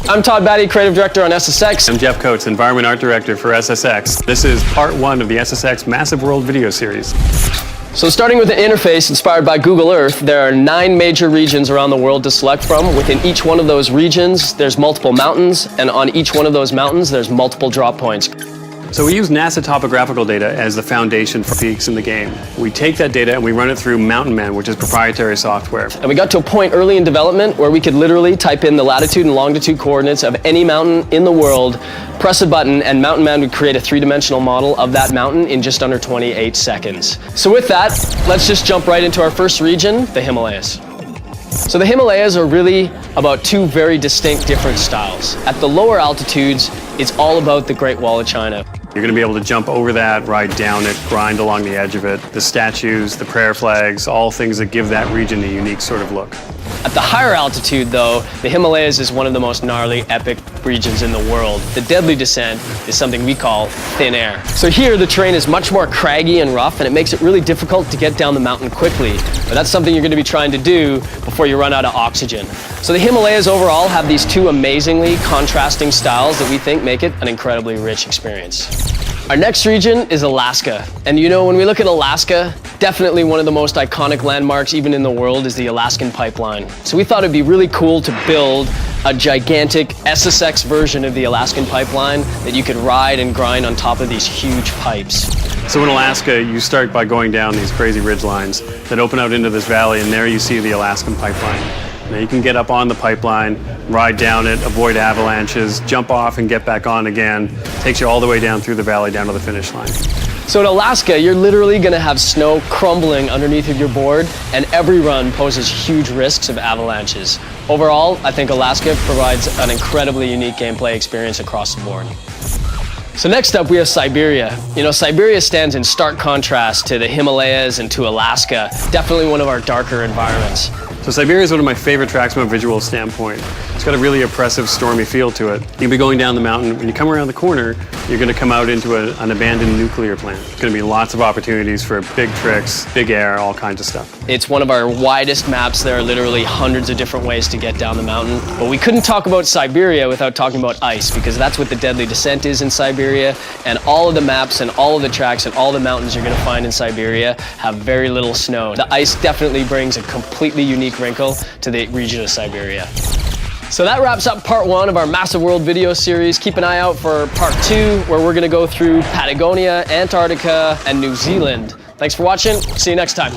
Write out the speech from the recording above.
I'm Todd Batty, Creative Director on SSX. I'm Jeff Coates, Environment Art Director for SSX. This is part one of the SSX Massive World video series. So starting with an interface inspired by Google Earth, there are 9 major regions around the world to select from. Within each one of those regions, there's multiple mountains, and on each one of those mountains, there's multiple drop points. So we use NASA topographical data as the foundation for peaks in the game. We take that data and we run it through Mountain Man, which is proprietary software. And we got to a point early in development where we could literally type in the latitude and longitude coordinates of any mountain in the world, press a button, and Mountain Man would create a 3-dimensional model of that mountain in just under 28 seconds. So with that, let's just jump right into our first region, the Himalayas. So the Himalayas are really about 2 very distinct different styles. At the lower altitudes, it's all about the Great Wall of China. You're going to be able to jump over that, ride down it, grind along the edge of it. The statues, the prayer flags, all things that give that region a unique sort of look. At the higher altitude, though, the Himalayas is one of the most gnarly, epic regions in the world. The deadly descent is something we call thin air. So here, the terrain is much more craggy and rough, and it makes it really difficult to get down the mountain quickly. But that's something you're going to be trying to do before you run out of oxygen. So the Himalayas overall have these 2 amazingly contrasting styles that we think make it an incredibly rich experience. Our next region is Alaska. And you know, when we look at Alaska, definitely one of the most iconic landmarks even in the world is the Alaskan Pipeline. So we thought it'd be really cool to build a gigantic SSX version of the Alaskan Pipeline that you could ride and grind on top of these huge pipes. So in Alaska, you start by going down these crazy ridge lines that open out into this valley, and there you see the Alaskan Pipeline. Now you can get up on the pipeline, ride down it, avoid avalanches, jump off and get back on again. Takes you all the way down through the valley down to the finish line. So in Alaska, you're literally going to have snow crumbling underneath of your board, and every run poses huge risks of avalanches. Overall, I think Alaska provides an incredibly unique gameplay experience across the board. So next up, we have Siberia. You know, Siberia stands in stark contrast to the Himalayas and to Alaska. Definitely one of our darker environments. So Siberia is one of my favorite tracks from a visual standpoint. It's got a really oppressive, stormy feel to it. You'll be going down the mountain. When you come around the corner, you're going to come out into an abandoned nuclear plant. There's going to be lots of opportunities for big tricks, big air, all kinds of stuff. It's one of our widest maps. There are literally hundreds of different ways to get down the mountain. But we couldn't talk about Siberia without talking about ice, because that's what the deadly descent is in Siberia. And all of the maps and all of the tracks and all the mountains you're going to find in Siberia have very little snow. The ice definitely brings a completely unique wrinkle to the region of Siberia. So that wraps up part 1 of our Massive World video series. Keep an eye out for part 2, where we're going to go through Patagonia, Antarctica, and New Zealand. Thanks for watching. See you next time.